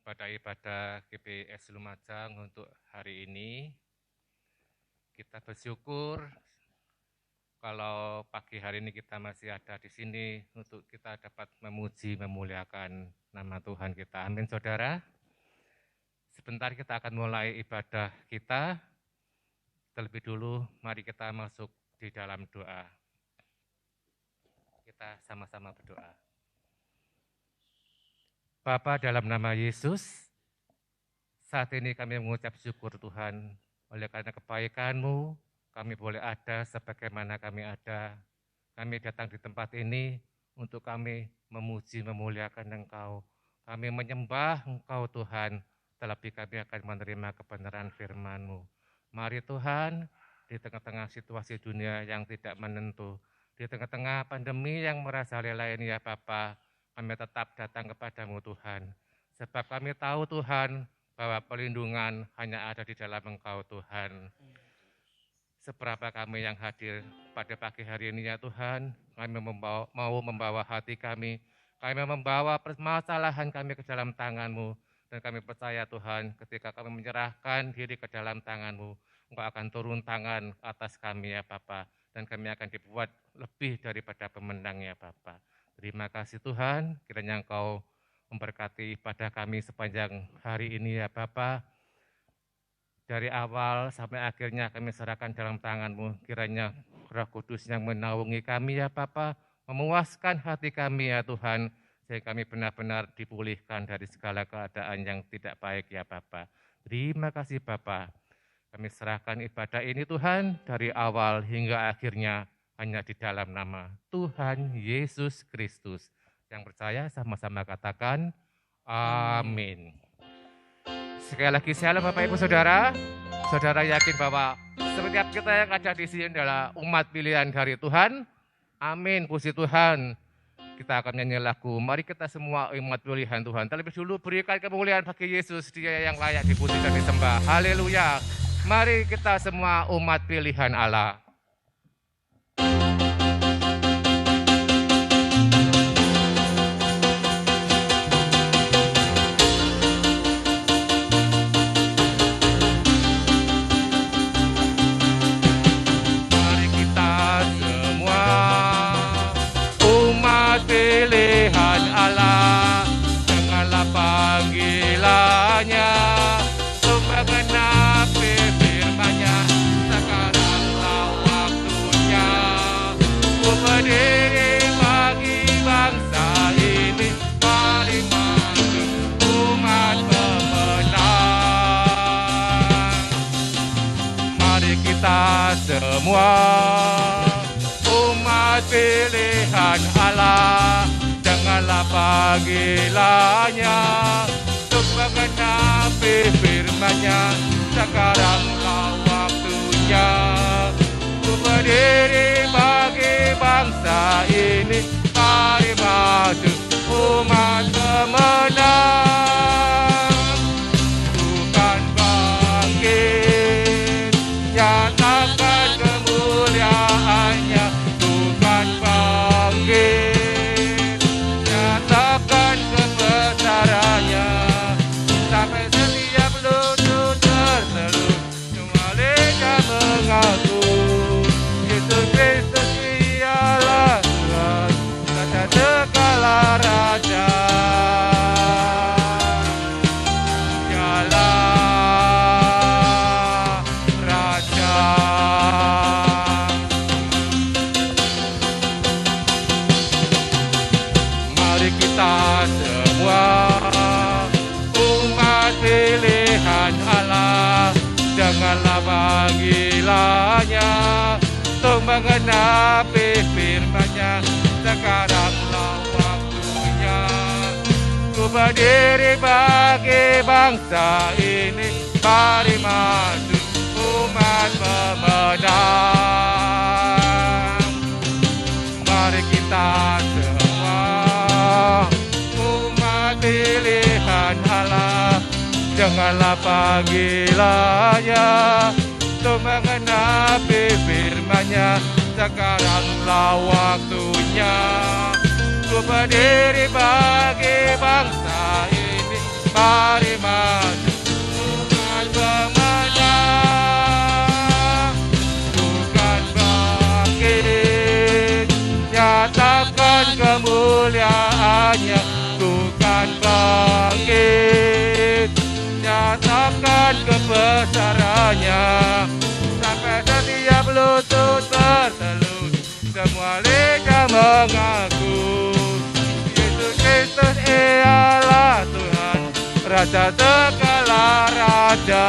pada ibadah GBS Lumajang untuk hari ini. Kita bersyukur kalau pagi hari ini kita masih ada di sini untuk kita dapat memuji, memuliakan nama Tuhan kita. Amin, saudara. Sebentar kita akan mulai ibadah kita. Terlebih dulu, mari kita masuk di dalam doa. Kita sama-sama berdoa. Bapa, dalam nama Yesus, saat ini kami mengucap syukur Tuhan, oleh karena kebaikan-Mu, kami boleh ada sebagaimana kami ada. Kami datang di tempat ini untuk kami memuji, memuliakan Engkau. Kami menyembah Engkau Tuhan, terlebih kami akan menerima kebenaran firman-Mu. Mari Tuhan, di tengah-tengah situasi dunia yang tidak menentu, di tengah-tengah pandemi yang merajalela ini ya Bapa, kami tetap datang kepadamu Tuhan, sebab kami tahu Tuhan bahwa perlindungan hanya ada di dalam Engkau Tuhan. Seberapa kami yang hadir pada pagi hari ini ya Tuhan, kami mau membawa hati kami membawa permasalahan kami ke dalam tangan-Mu, dan kami percaya Tuhan ketika kami menyerahkan diri ke dalam tangan-Mu, Engkau akan turun tangan atas kami ya Bapa, dan kami akan dibuat lebih daripada pemenang ya Bapa. Terima kasih Tuhan, kiranya Engkau memberkati ibadah kami sepanjang hari ini ya Bapa. Dari awal sampai akhirnya kami serahkan dalam tangan-Mu, kiranya Roh Kudus yang menaungi kami ya Bapa, memuaskan hati kami ya Tuhan, sehingga kami benar-benar dipulihkan dari segala keadaan yang tidak baik ya Bapa. Terima kasih Bapa, kami serahkan ibadah ini Tuhan, dari awal hingga akhirnya, hanya di dalam nama Tuhan Yesus Kristus. Yang percaya sama-sama katakan, amin. Sekali lagi shalom Bapak Ibu Saudara. Saudara yakin bahwa setiap kita yang ada di sini adalah umat pilihan dari Tuhan. Amin, puji Tuhan. Kita akan nyanyi lagu, mari kita semua umat pilihan Tuhan. Terlebih dulu berikan kemuliaan bagi Yesus, Dia yang layak dipuji dan disembah. Haleluya. Mari kita semua umat pilihan Allah. Pilihan Allah, dengarlah panggilannya, untuk menggenapi firman-Nya. Sekaranglah waktunya, ku berdiri bagi bangsa ini, mari maju umat pemenang. Mari kita semua umat pilihan Allah, dengarlah panggilannya, untuk menggenapi firman-Nya. Sekaranglah waktunya, ku berdiri bagi bangsa ini, mari maju umat pemenang. Tuhan bangkit, nyatakan kemuliaan-Nya. Tuhan bangkit, nyatakan kebenaran-Nya, sampai setiap lutut tertelur, semua lidah mengaku Yesus Kristus Dialah Tuhan, kata segala raja. Dengarlah panggilannya, untuk menggenapi firman-Nya. Sekaranglah waktunya, ku berdiri bagi bangsa ini, mari maju umat pemenang. Mari kita semua umat pilihan Allah, dengarlah panggilannya, untuk menggenapi firman-Nya. Sekaranglah waktunya, ku berdiri bagi bangsa ini, mari maju Tuhan pemenang, bukan bangkit, nyatakan kemuliaannya. Bukan bangkit, nyatakan kebesarannya. Sampai setiap lutut bertelut, semua lidah mengaku Yesus Kristus ialah Tuhan, Raja segala raja.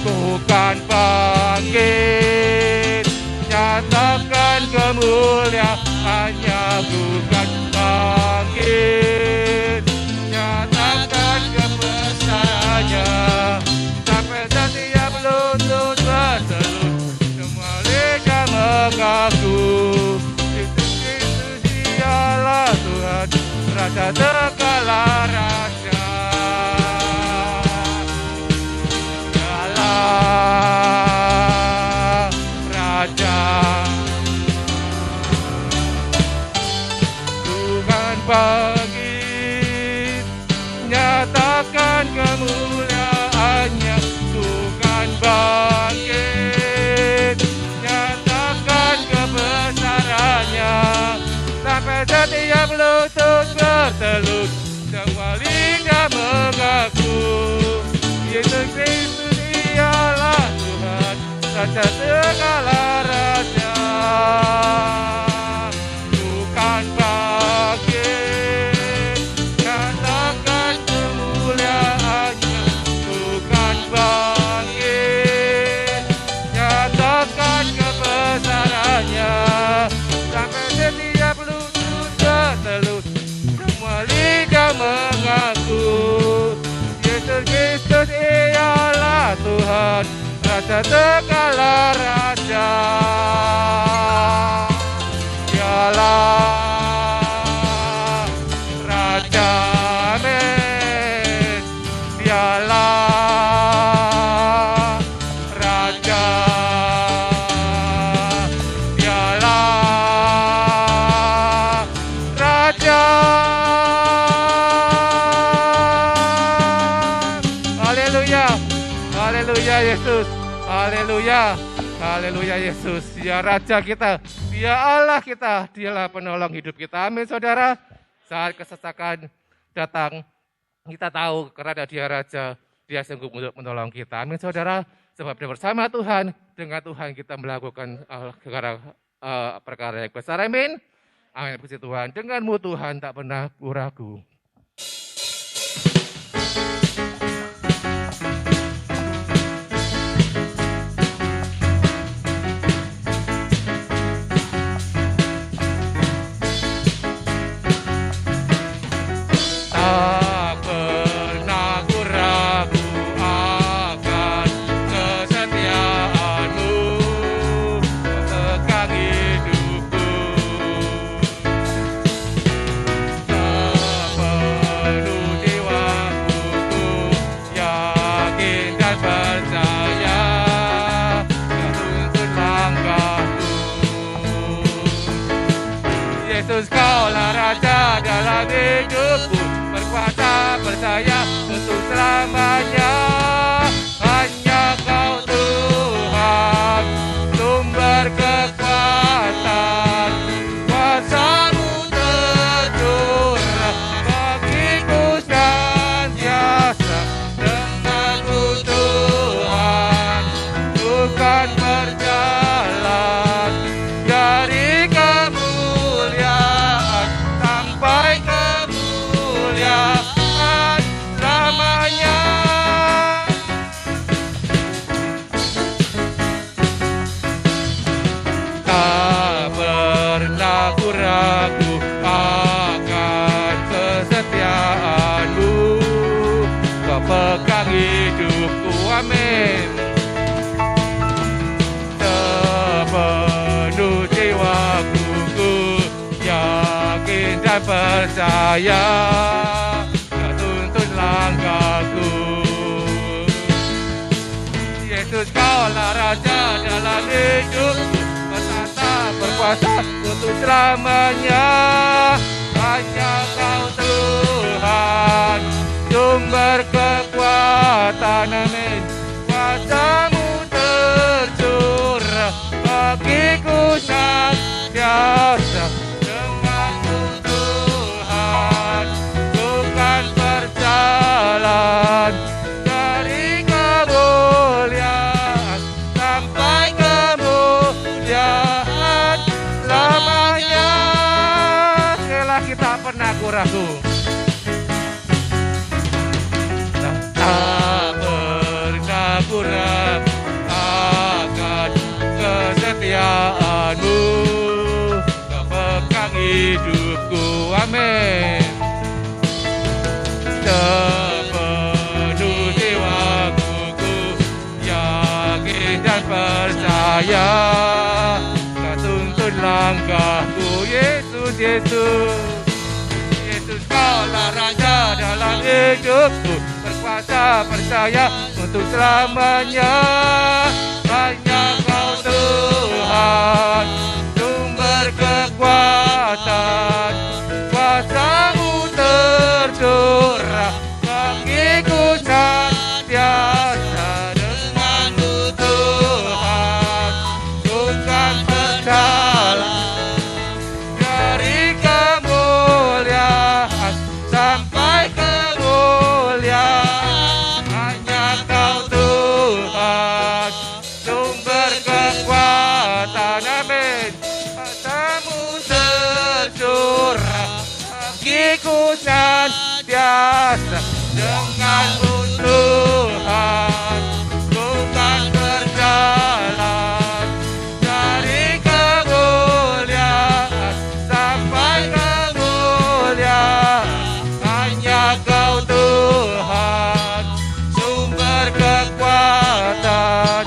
Bukan bangkit, nyatakan kemuliaannya. Bukan bangkit, nyatakan kebesarannya. Sampai setiap lutut bertelut, semua lidah mengaku Yesus Kristus ialah Tuhan, Raja segala raja. Dialah Raja, Tuhan bangkit, nyatakan kemuliaannya. Tuhan bangkit, nyatakan kebesarannya. Sampai setiap lutut bertelut, semua lidah mengaku Yesus Kristus ialah Tuhan, Raja segala raja. Bukan bangkit, nyatakan kemuliaannya. Bukan bangkit, nyatakan kebesarannya. Sampai setiap lutut bertelut, semua lidah mengaku Yesus Kristus ialah Tuhan, Raja segala raja. Dialah Raja, amin. Dialah Raja, dialah Raja. Haleluya, haleluya Yesus, haleluya, haleluya Yesus. Dia Raja kita, Dia Allah kita, Dialah penolong hidup kita. Amin saudara. Saat kesesakan datang, kita tahu karena Dia Raja, Dia sanggup untuk menolong kita. Amin saudara. Sebab bersama Tuhan, dengan Tuhan kita melakukan perkara yang besar. Amin. Amin. Puji Tuhan. Denganmu Tuhan tak pernah ragu. Tak pernah ku ragu akan kesetiaan-Mu, pegang hidupku. Sepenuh jiwaku ku yakin dan percaya, Kau tuntun langkahku. Yesus, Kaulah Raja dalam hidupku, berkuasa percaya untuk selamanya. Hanya Kau Tuhan, sumber kekuatan, kuasa-Mu tercurah bagiku senantiasa. Denganmu Tuhan, bukan berjalan dari kemuliaan sampai kemuliaan selamanya. Tak pernah ku ragu akan kesetiaan-Mu, Kau pegang hidupku. Amin. Sepenuh jiwaku ku yakin dan percaya, Kau tuntun langkahku. Yesus, Kaulah Raja dalam hidupku, bertata berkuasa untuk selamanya. Hanya Kau Tuhan, kekuatan, amin. Kuasa-Mu tercurah bagiku senantiasa. Denganmu Tuhan, bukan berjalan dari kemuliaan sampai kemuliaan selamanya. Setelah kita pernah ragu, tak pernah ragu akan kesetiaan-Mu, Kau pegang hidupku, amin. Sepenuh jiwaku ku yakin dan percaya, Kau tuntun langkahku, Yesus, Yesus. Yesus, Kaulah Raja dalam hidupku, berkuasa percaya untuk selamanya. Hanya Kau Tuhan, sumber kekuatan, kuasa-Mu tercurah bagiku senantiasa. Denganmu Tuhan, bukan berjalan dari kemuliaan sampai kemuliaan. Hanya Kau Tuhan, sumber kekuatan, amin. Kuasa-Mu tercurah bagiku senantiasa. Denganmu Tuhan, bukan berjalan dari kemuliaan sampai kemuliaan. Hanya Kau Tuhan, sumber kekuatan,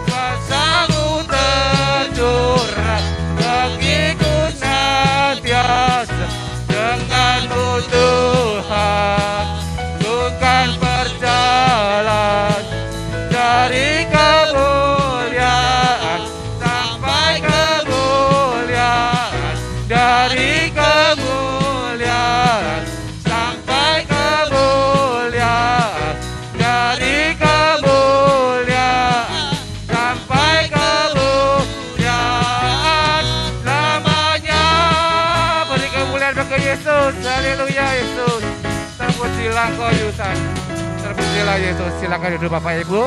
kuasa-Mu tercurah bagiku senantiasa. Denganmu Tuhan, bukan berjalan dari kemuliaan sampai kemuliaan, dari kemuliaan sampai kemuliaan, dari kemuliaan sampai kemuliaan selamanya. Beri kemuliaan bagi Yesus, haleluya Yesus. Terpujilah Kau Yusan, terpujilah Yesus. Silakan duduk Bapak Ibu.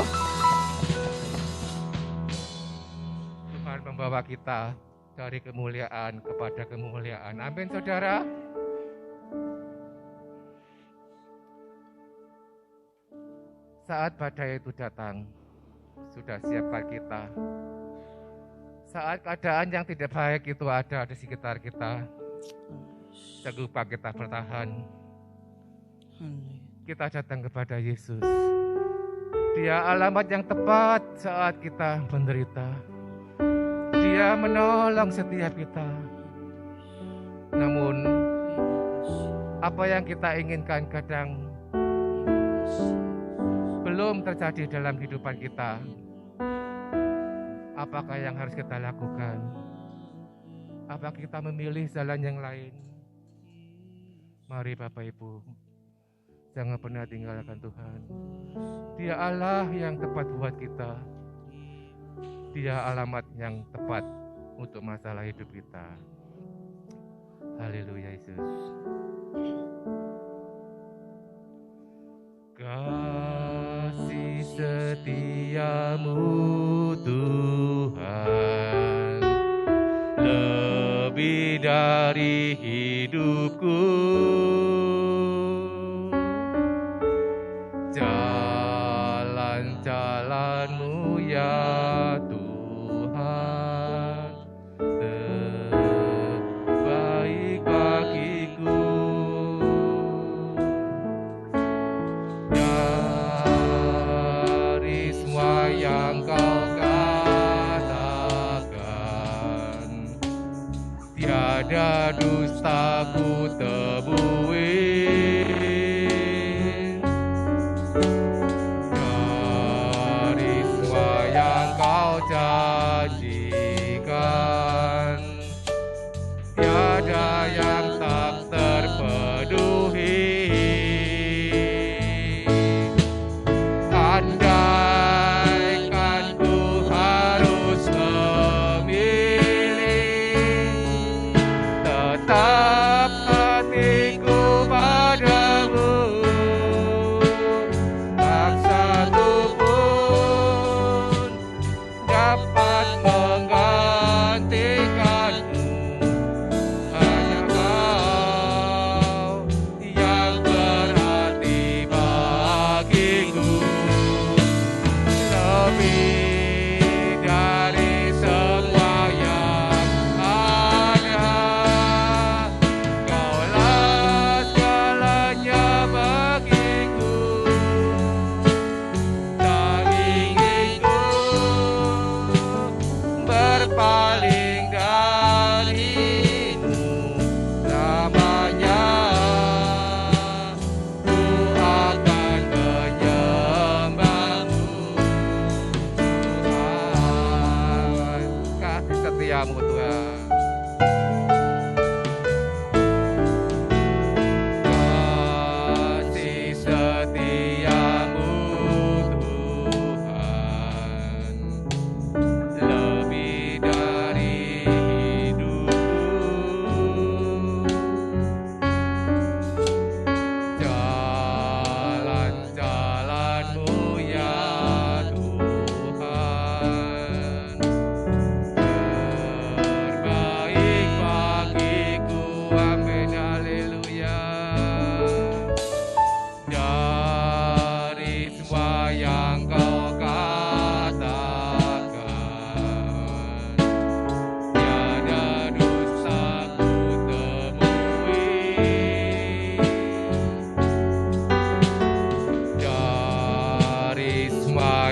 Tuhan membawa kita dari kemuliaan kepada kemuliaan, amin saudara. Saat badai itu datang, sudah siapkan kita. Saat keadaan yang tidak baik itu ada di sekitar kita, jangan kita bertahan. Kita datang kepada Yesus. Dia alamat yang tepat saat kita menderita. Dia menolong setiap kita. Namun, apa yang kita inginkan kadang belum terjadi dalam kehidupan kita. Apakah yang harus kita lakukan? Apakah kita memilih jalan yang lain? Mari Bapak Ibu, jangan pernah tinggalkan Tuhan. Dia Allah yang tepat buat kita. Dia alamat yang tepat untuk masalah hidup kita. Haleluya Yesus. Kasih setiamu Tuhan lebih dari hidupku. Jalan-jalan-Mu ya Tuhan terbaik bagiku. Dari semua yang Kau katakan, tiada dustaku tebui. Dari semua yang Kau janjikan, tiada yang tak terpenuhi.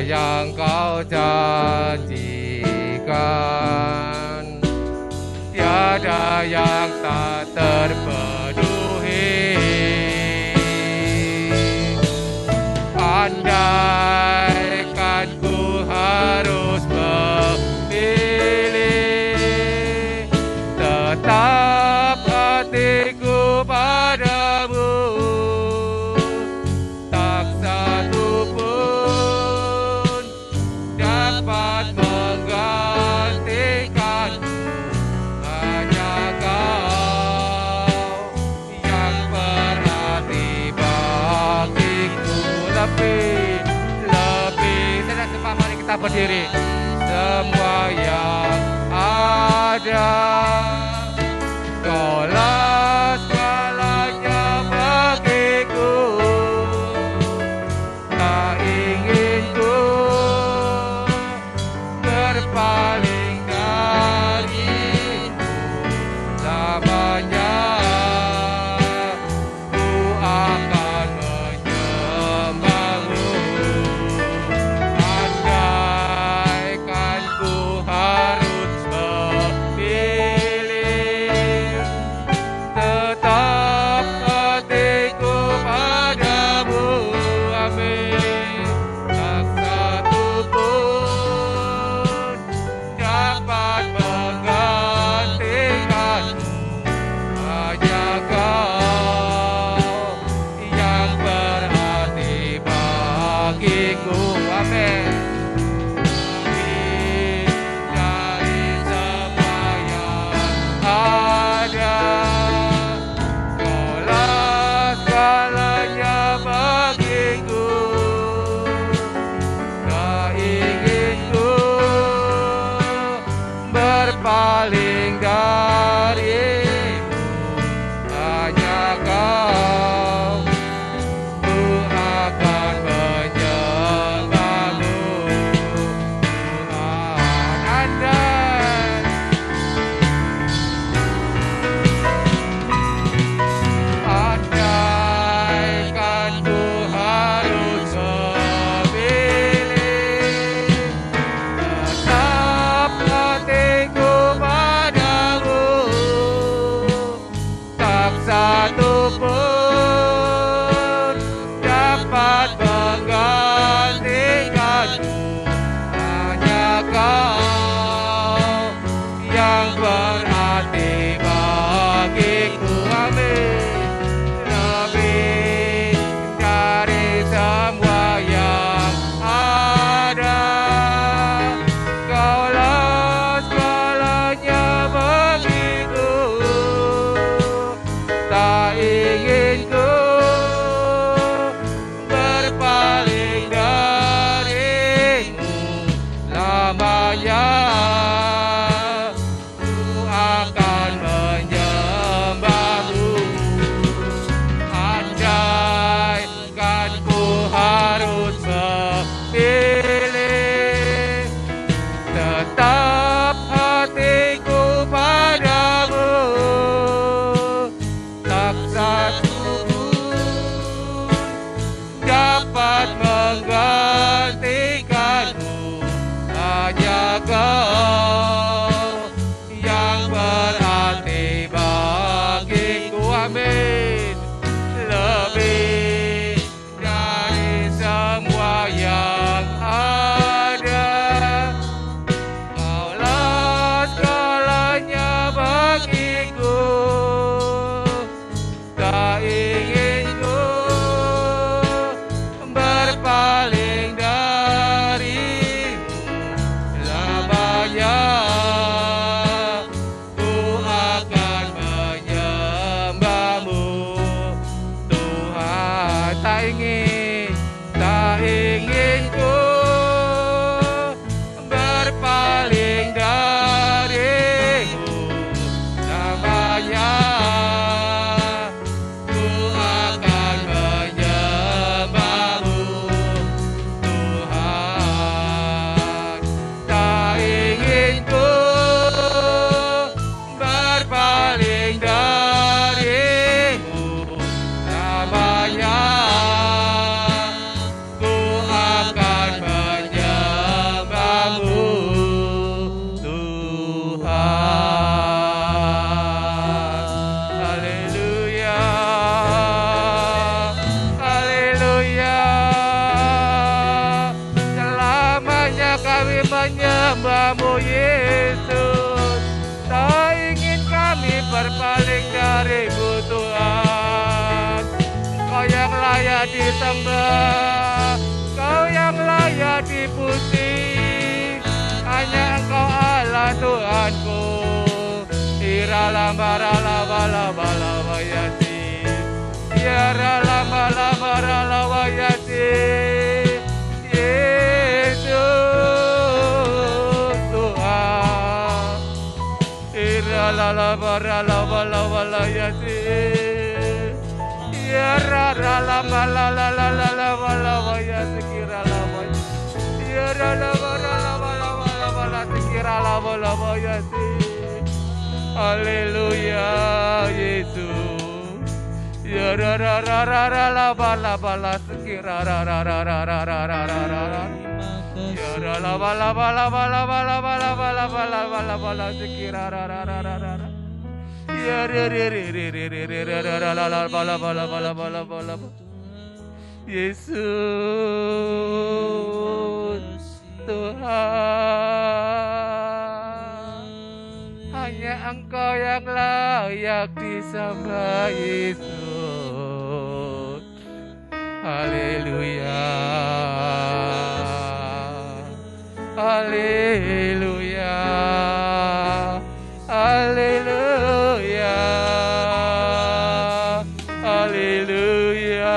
yang Kau janjikan, tiada yang tak terpenuhi. Andaikan ku harus memilih, tetap hatiku padamu, tak satu pun dapat menggantikan. Hanya Kau yang berarti bagiku. Lebih, tidak sempat, mari kita berdiri. Semua yang ada, Kaulah segalanya bagiku. Tak ingin ku berpaling darimu lamanya. Ku akan menyembahmu. Andaikan ku harus memilih, tetap hatiku padamu. Amin. Tak satu pun dapat menggantikanmu. Hanya Kau yang berarti bagiku. Amin. Dari semua yang ada, Kaulah segalanya bagiku. Tak ingin ku berpaling darimu. Hanya Kau, ku akan menyembahmu. Tuhan, andai andaikan ku harus memilih, tetap hatiku padamu. Tak satu pun dapat menggantikanmu. Hanya Kau yang berarti bagiku. Amin. Lebih dari semua yang ada, Kaulah segalanya bagiku. Tak ingin ku berpaling darimu lamanya. Ku akan menyembahmu. Andaikan ku harus memilih, tetap hatiku padamu. Tak satu pun dapat menggantikanmu. Hanya Kau yang berarti bagiku. Amin. Lebih dari semua yang ada, Kaulah segalanya bagiku. Tak ingin ku berpaling darimu lamanya. Ku akan menyembahmu. Tuhan, tak ingin ku berpaling darimu lamanya. Ku akan menyembahmu. Tuhan, tak ingin ku berpaling darimu lamanya. menyembah-Mu Yesus. Tak ingin kami berpaling dari-Mu Tuhan. Kau yang layak disembah, Kau yang layak dipuji. Hanya Engkau Allah Tuhanku. Irala marala bala bala wayati. Irala mala marala wayati. Yesus Tuhan. Irala marala bala bala yati. Irala mala la la la la bala wayati. Irala wayati. Irala marala bala bala bala irala bala wayati. Haleluya Yesus. Ya ra ra ra ra ra la ba la ba la sekira ra ra ra ra ra ra ra ra ra. Ya ra la ba la ba la ba la ba la ba la ba la ba la ba la ba la sekira ra ra ra ra ra ra. Ya re re re re re re re re ra ra la la ba la ba la ba la ba la ba la ba. Yesus Tuhan. Hanya Engkau yang layak disembah Yesus. Haleluya. Haleluya. Haleluya. Haleluya.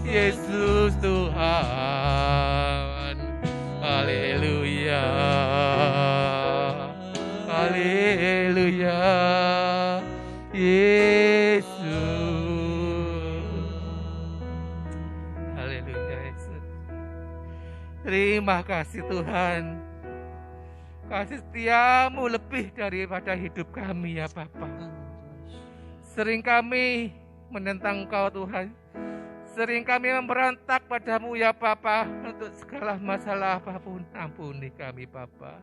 Yesus Tuhan. Haleluya. Haleluya. Yesus. Haleluya Yesus. Terima kasih Tuhan. Kasih setiamu lebih daripada hidup kami ya Bapa. Sering kami menentang Engkau Tuhan. Sering kami memberontak padamu ya Bapa. Untuk segala masalah apapun, ampuni kami Bapa.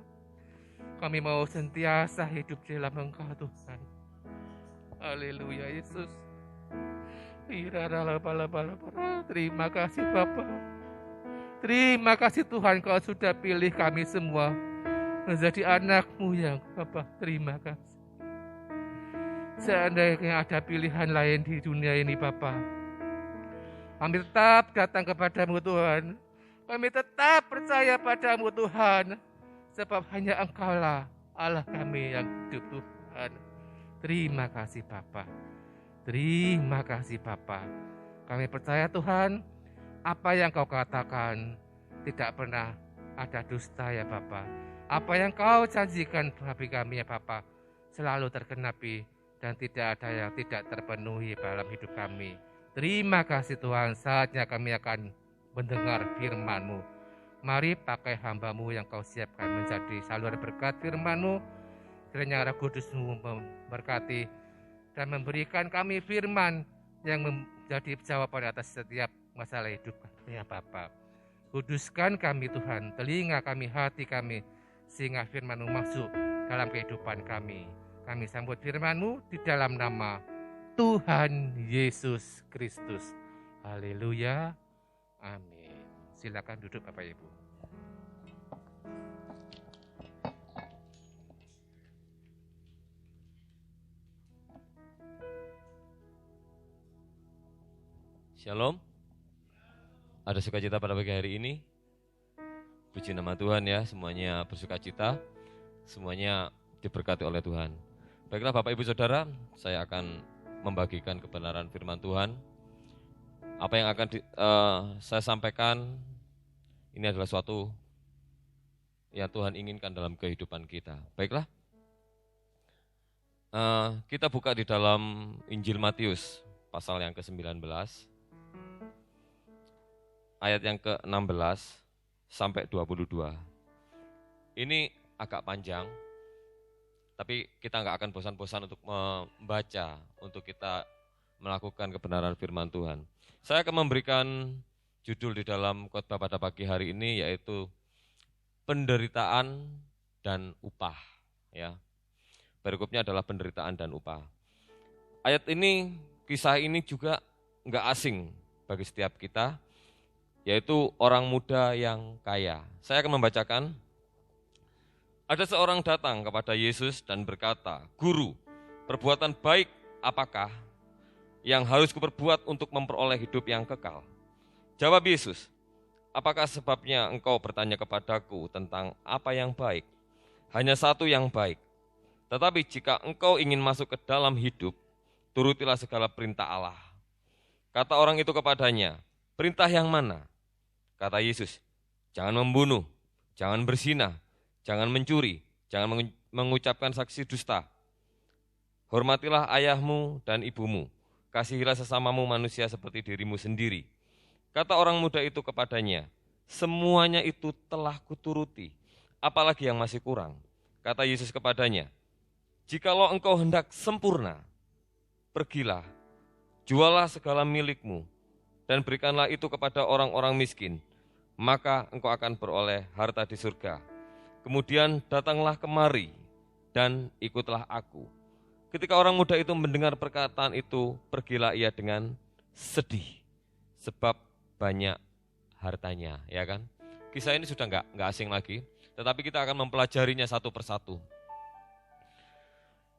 Kami mau senantiasa hidup di dalam Engkau Tuhan. Haleluya Yesus. Terima kasih Bapa. Terima kasih Tuhan, Kau sudah pilih kami semua menjadi anak-Mu yang Bapa. Terima kasih. Seandainya ada pilihan lain di dunia ini Bapa, kami tetap datang kepadamu Tuhan. Kami tetap percaya padamu Tuhan. Sebab hanya Engkaulah Allah kami yang hidup Tuhan. Terima kasih Bapa. Terima kasih Bapa. Kami percaya Tuhan, apa yang Kau katakan tidak pernah ada dusta ya Bapa. Apa yang Kau janjikan bagi kami ya Bapa selalu tergenapi dan tidak ada yang tidak terpenuhi dalam hidup kami. Terima kasih Tuhan, saatnya kami akan mendengar firman-Mu. Mari pakai hamba-Mu yang Kau siapkan menjadi saluran berkat firman-Mu. Kiranya Roh Kudus-Mu memberkati dan memberikan kami firman yang menjadi jawaban atas setiap masalah hidup kami ya Bapa. Kuduskan kami Tuhan, telinga kami, hati kami, sehingga firman-Mu masuk dalam kehidupan kami. Kami sambut firman-Mu di dalam nama Tuhan Yesus Kristus. Haleluya. Amin. Silakan duduk Bapak Ibu. Shalom. Ada sukacita pada pagi hari ini. Puji nama Tuhan ya, semuanya bersukacita. Semuanya diberkati oleh Tuhan. Baiklah Bapak Ibu Saudara, saya akan membagikan kebenaran firman Tuhan. Apa yang akan saya sampaikan, ini adalah suatu yang Tuhan inginkan dalam kehidupan kita. Baiklah, kita buka di dalam Injil Matius, pasal yang ke-19, ayat yang ke-16 sampai 22. Ini agak panjang, tapi kita nggak akan bosan-bosan untuk membaca, untuk kita melakukan kebenaran firman Tuhan. Saya akan memberikan judul di dalam khotbah pada pagi hari ini, yaitu penderitaan dan upah. Ya, perikopnya adalah penderitaan dan upah. Ayat ini, kisah ini juga nggak asing bagi setiap kita, yaitu orang muda yang kaya. Saya akan membacakan. Ada seorang datang kepada Yesus dan berkata, "Guru, perbuatan baik apakah yang harus kuperbuat untuk memperoleh hidup yang kekal?" Jawab Yesus, "Apakah sebabnya engkau bertanya kepadaku tentang apa yang baik? Hanya satu yang baik. Tetapi jika engkau ingin masuk ke dalam hidup, turutilah segala perintah Allah." Kata orang itu kepadanya, "Perintah yang mana?" Kata Yesus, "Jangan membunuh, jangan berzina, jangan mencuri, jangan mengucapkan saksi dusta. Hormatilah ayahmu dan ibumu, kasihilah sesamamu manusia seperti dirimu sendiri." Kata orang muda itu kepadanya, "Semuanya itu telah kuturuti, apalagi yang masih kurang?" Kata Yesus kepadanya, "Jikalau engkau hendak sempurna, pergilah, jualah segala milikmu, dan berikanlah itu kepada orang-orang miskin, maka engkau akan beroleh harta di surga. Kemudian datanglah kemari dan ikutlah aku." Ketika orang muda itu mendengar perkataan itu, pergilah ia dengan sedih, sebab banyak hartanya, ya kan? Kisah ini sudah nggak asing lagi, tetapi kita akan mempelajarinya satu persatu.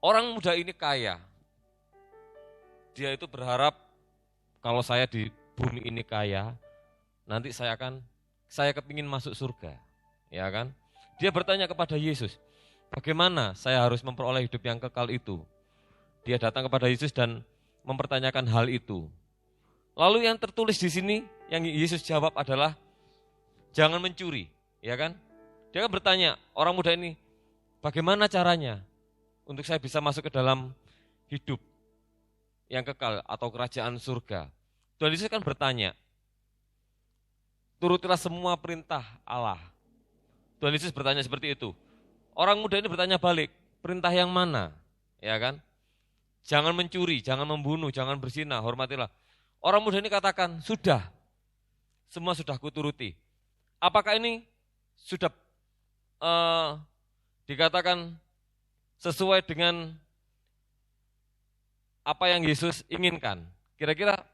Orang muda ini kaya. Dia itu berharap, kalau saya di bumi ini kaya, nanti saya kepingin masuk surga, ya kan? Dia bertanya kepada Yesus, bagaimana saya harus memperoleh hidup yang kekal itu? Dia datang kepada Yesus dan mempertanyakan hal itu. Lalu yang tertulis di sini, yang Yesus jawab adalah, jangan mencuri, ya kan? Dia kan bertanya, orang muda ini, bagaimana caranya untuk saya bisa masuk ke dalam hidup yang kekal atau kerajaan surga? Tuhan Yesus kan bertanya, turutilah semua perintah Allah. Tuhan Yesus bertanya seperti itu. Orang muda ini bertanya balik, perintah yang mana? Ya kan? Jangan mencuri, jangan membunuh, jangan berzina, hormatilah. Orang muda ini katakan, sudah, semua sudah kuturuti. Apakah ini sudah dikatakan sesuai dengan apa yang Yesus inginkan? Kira-kira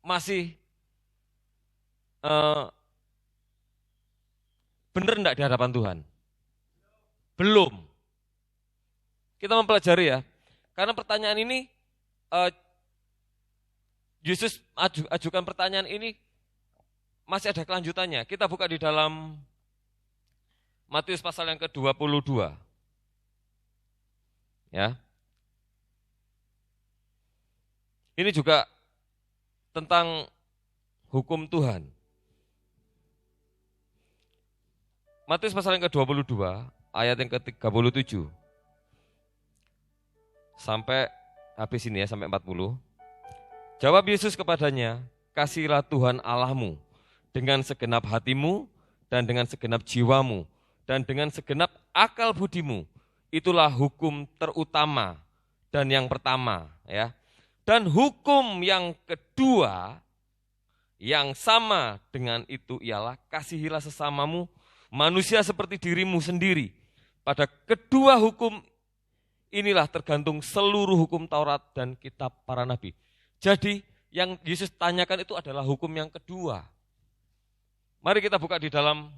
masih benar enggak di hadapan Tuhan? Belum. Kita mempelajari ya. Karena pertanyaan ini, Yesus ajukan pertanyaan ini, masih ada kelanjutannya. Kita buka di dalam Matius pasal yang ke-22. Ya. Ini juga tentang hukum Tuhan. Matius pasal yang ke-22, ayat yang ke-37. Sampai habis ini ya, sampai 40. Jawab Yesus kepadanya, "Kasihilah Tuhan Allahmu dengan segenap hatimu dan dengan segenap jiwamu dan dengan segenap akal budimu." Itulah hukum terutama dan yang pertama, ya. Dan hukum yang kedua yang sama dengan itu ialah kasihilah sesamamu manusia seperti dirimu sendiri. Pada kedua hukum inilah tergantung seluruh hukum Taurat dan kitab para nabi. Jadi yang Yesus tanyakan itu adalah hukum yang kedua. Mari kita buka di dalam,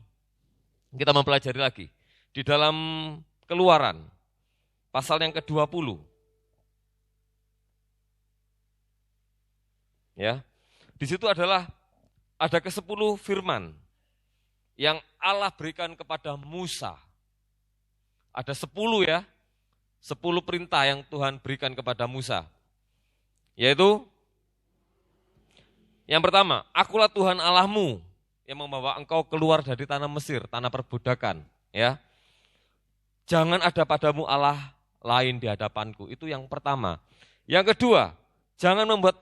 kita mempelajari lagi. Di dalam Keluaran, pasal yang ke-20. Ya, di situ ada ke-10 firman yang Allah berikan kepada Musa. Ada 10 ya, 10 perintah yang Tuhan berikan kepada Musa. Yaitu, yang pertama, akulah Tuhan Allahmu yang membawa engkau keluar dari tanah Mesir, tanah perbudakan. Ya, jangan ada padamu Allah lain di hadapanku. Itu yang pertama. Yang kedua, jangan membuat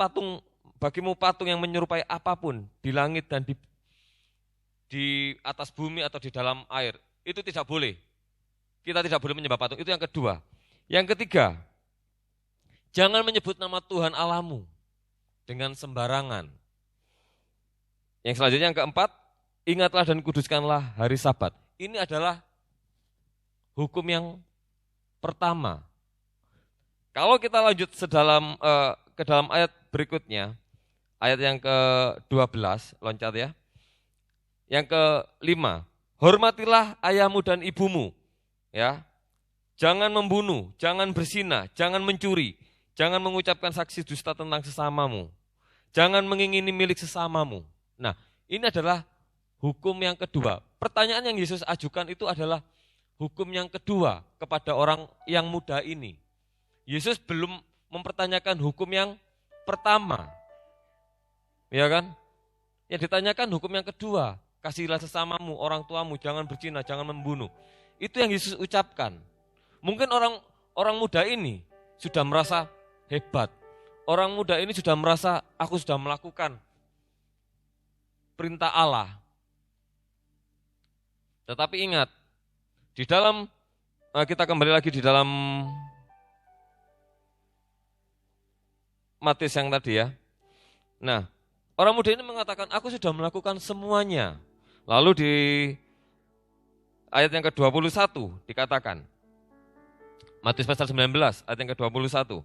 bagimu patung yang menyerupai apapun di langit dan di atas bumi atau di dalam air. Itu tidak boleh. Kita tidak boleh menyembah patung. Itu yang kedua. Yang ketiga, jangan menyebut nama Tuhan Allahmu dengan sembarangan. Yang selanjutnya yang keempat, ingatlah dan kuduskanlah hari Sabat. Ini adalah hukum yang pertama. Kalau kita lanjut ke dalam ayat berikutnya, ayat yang ke-12, loncat ya. Yang ke-5, hormatilah ayahmu dan ibumu. Ya, jangan membunuh, jangan berzina, jangan mencuri, jangan mengucapkan saksi dusta tentang sesamamu, jangan mengingini milik sesamamu. Nah, ini adalah hukum yang kedua. Pertanyaan yang Yesus ajukan itu adalah hukum yang kedua kepada orang yang muda ini. Yesus belum mempertanyakan hukum yang pertama. Ya kan? Yang ditanyakan hukum yang kedua, kasihilah sesamamu, orang tuamu, jangan berzina, jangan membunuh. Itu yang Yesus ucapkan. Mungkin orang muda ini sudah merasa hebat. Orang muda ini sudah merasa, aku sudah melakukan perintah Allah. Tetapi ingat, di dalam, kita kembali lagi di dalam Matius yang tadi ya. Nah, orang muda ini mengatakan, aku sudah melakukan semuanya. Lalu di ayat yang ke-21 dikatakan, Matius pasal 19 ayat yang ke-21,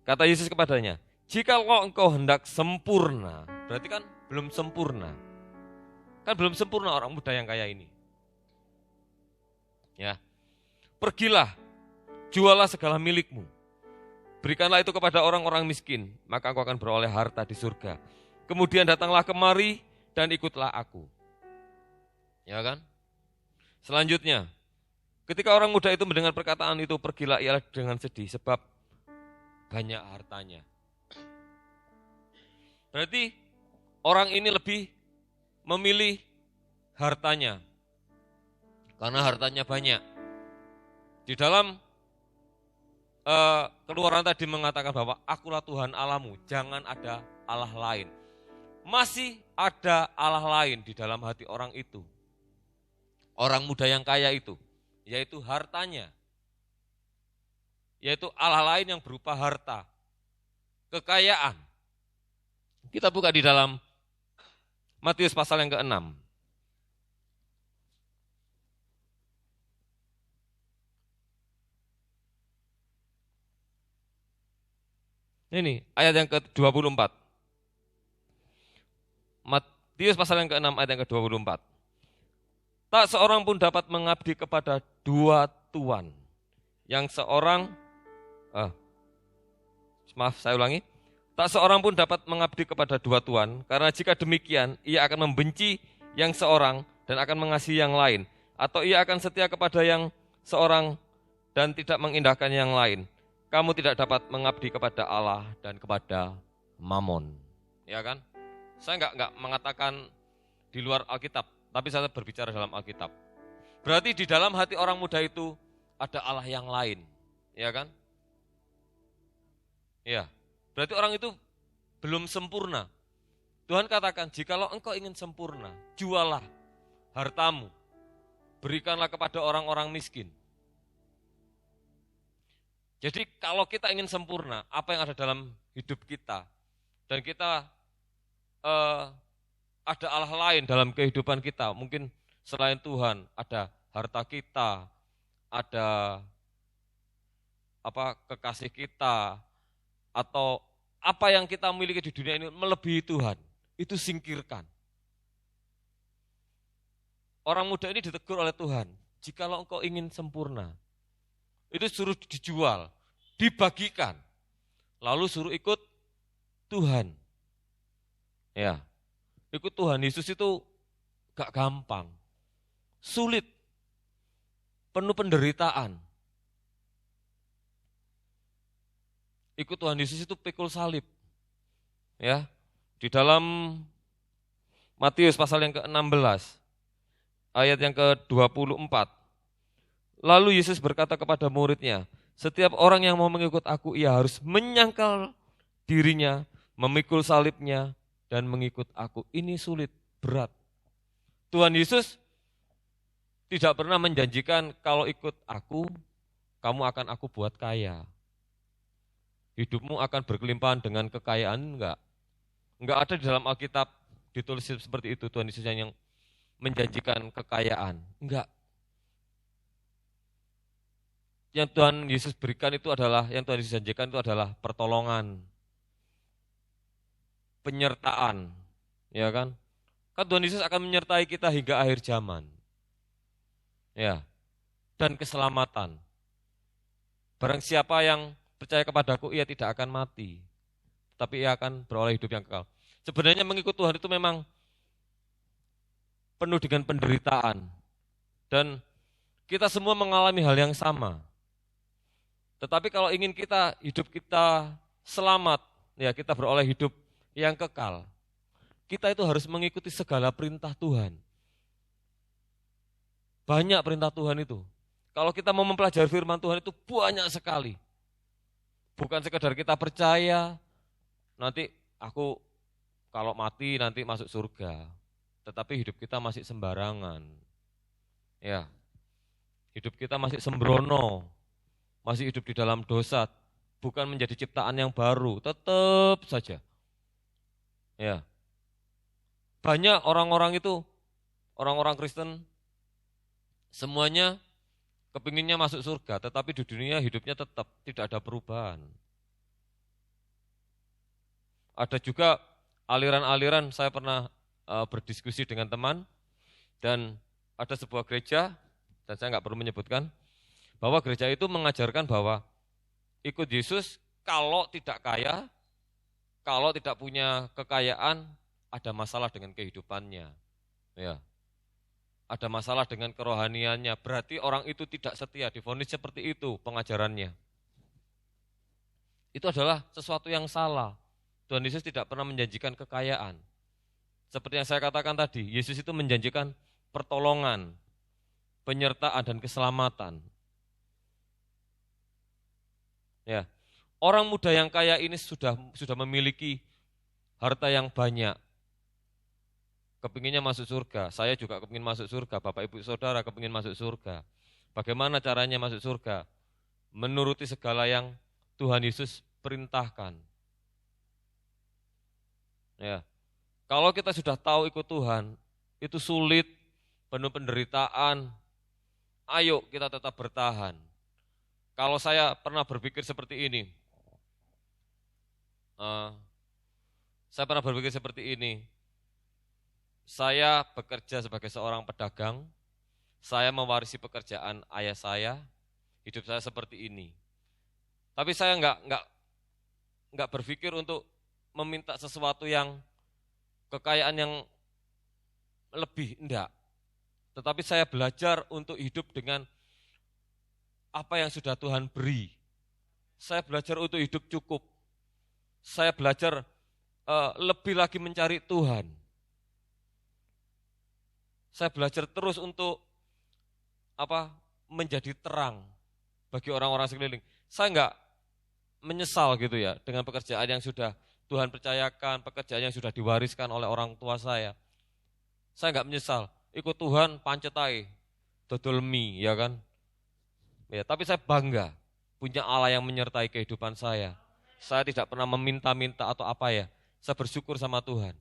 kata Yesus kepadanya, jikalau engkau hendak sempurna, berarti kan belum sempurna. Kan belum sempurna orang muda yang kaya ini. Ya, pergilah, jualah segala milikmu, berikanlah itu kepada orang-orang miskin, maka engkau akan beroleh harta di surga. Kemudian datanglah kemari dan ikutlah aku. Ya kan? Selanjutnya, ketika orang muda itu mendengar perkataan itu, pergilah ia dengan sedih sebab banyak hartanya. Berarti orang ini lebih memilih hartanya karena hartanya banyak. Di dalam Keluaran tadi mengatakan bahwa akulah Tuhan Allahmu, jangan ada Allah lain. Masih ada Allah lain di dalam hati orang itu. Orang muda yang kaya itu, yaitu hartanya. Yaitu Allah lain yang berupa harta, kekayaan. Kita buka di dalam Matius pasal yang ke-6. Ini ayat yang ke-24. Matius pasal yang ke-6 ayat yang ke-24. Tak seorang pun dapat mengabdi kepada dua tuan. Yang seorang, maaf saya ulangi. Tak seorang pun dapat mengabdi kepada dua tuan, karena jika demikian ia akan membenci yang seorang dan akan mengasihi yang lain. Atau ia akan setia kepada yang seorang dan tidak mengindahkan yang lain. Kamu tidak dapat mengabdi kepada Allah dan kepada Mamon. Ya kan? Saya enggak mengatakan di luar Alkitab, tapi saya berbicara dalam Alkitab. Berarti di dalam hati orang muda itu ada Allah yang lain. Ya kan? Ya. Berarti orang itu belum sempurna. Tuhan katakan, jikalau engkau ingin sempurna, jualah hartamu. Berikanlah kepada orang-orang miskin. Jadi kalau kita ingin sempurna, apa yang ada dalam hidup kita, dan kita ada Allah lain dalam kehidupan kita, mungkin selain Tuhan, ada harta kita, ada kekasih kita, atau apa yang kita miliki di dunia ini melebihi Tuhan, itu singkirkan. Orang muda ini ditegur oleh Tuhan, jikalau engkau ingin sempurna, itu suruh dijual, dibagikan, lalu suruh ikut Tuhan. Ya, ikut Tuhan Yesus itu gak gampang, sulit, penuh penderitaan. ikut Tuhan Yesus itu pikul salib. Ya, di dalam Matius pasal yang ke-16, ayat yang ke-24. Lalu Yesus berkata kepada muridnya, setiap orang yang mau mengikut aku, ia harus menyangkal dirinya, memikul salibnya, dan mengikut aku. Ini sulit, berat. Tuhan Yesus tidak pernah menjanjikan kalau ikut aku, kamu akan aku buat kaya. Hidupmu akan berkelimpahan dengan kekayaan, enggak. Enggak ada di dalam Alkitab ditulis seperti itu, Tuhan Yesus yang menjanjikan kekayaan. Enggak. Yang Tuhan Yesus berikan itu adalah, yang Tuhan Yesus janjikan itu adalah pertolongan, penyertaan, ya kan? Kan Tuhan Yesus akan menyertai kita hingga akhir zaman, ya, dan keselamatan. Barang siapa yang percaya kepadaku, ia tidak akan mati, tapi ia akan beroleh hidup yang kekal. Sebenarnya mengikut Tuhan itu memang penuh dengan penderitaan, dan kita semua mengalami hal yang sama. Tetapi kalau ingin hidup kita selamat, ya kita beroleh hidup yang kekal, kita itu harus mengikuti segala perintah Tuhan. Banyak perintah Tuhan itu. Kalau kita mau mempelajari firman Tuhan itu banyak sekali. Bukan sekedar kita percaya, nanti aku kalau mati nanti masuk surga. Tetapi hidup kita masih sembarangan. Ya, hidup kita masih sembrono. Masih hidup di dalam dosa, bukan menjadi ciptaan yang baru, tetap saja. Ya. Banyak orang-orang itu, orang-orang Kristen, semuanya kepinginnya masuk surga, tetapi di dunia hidupnya tetap tidak ada perubahan. Ada juga aliran-aliran, saya pernah berdiskusi dengan teman, dan ada sebuah gereja, dan saya nggak perlu menyebutkan, bahwa gereja itu mengajarkan bahwa ikut Yesus kalau tidak kaya, kalau tidak punya kekayaan, ada masalah dengan kehidupannya. Ya. Ada masalah dengan kerohaniannya, berarti orang itu tidak setia, divonis seperti itu pengajarannya. Itu adalah sesuatu yang salah. Tuhan Yesus tidak pernah menjanjikan kekayaan. Seperti yang saya katakan tadi, Yesus itu menjanjikan pertolongan, penyertaan dan keselamatan. Ya, orang muda yang kaya ini sudah memiliki harta yang banyak. Kepinginnya masuk surga, saya juga kepingin masuk surga, Bapak Ibu Saudara kepingin masuk surga. Bagaimana caranya masuk surga? Menuruti segala yang Tuhan Yesus perintahkan. Ya, kalau kita sudah tahu ikut Tuhan, itu sulit, penuh penderitaan, ayo kita tetap bertahan. Kalau saya pernah berpikir seperti ini, saya bekerja sebagai seorang pedagang, saya mewarisi pekerjaan ayah saya, hidup saya seperti ini. Tapi saya enggak berpikir untuk meminta sesuatu yang kekayaan yang lebih, enggak. Tetapi saya belajar untuk hidup dengan apa yang sudah Tuhan beri. Saya belajar untuk hidup cukup. Saya belajar lebih lagi mencari Tuhan. Saya belajar terus untuk menjadi terang bagi orang-orang sekeliling. Saya enggak menyesal gitu ya dengan pekerjaan yang sudah Tuhan percayakan, pekerjaan yang sudah diwariskan oleh orang tua saya. Saya enggak menyesal. Ikut Tuhan pancetai, dodol mie, ya kan? Ya, tapi saya bangga punya Allah yang menyertai kehidupan saya. Saya tidak pernah meminta-minta atau apa ya. Saya bersyukur sama Tuhan.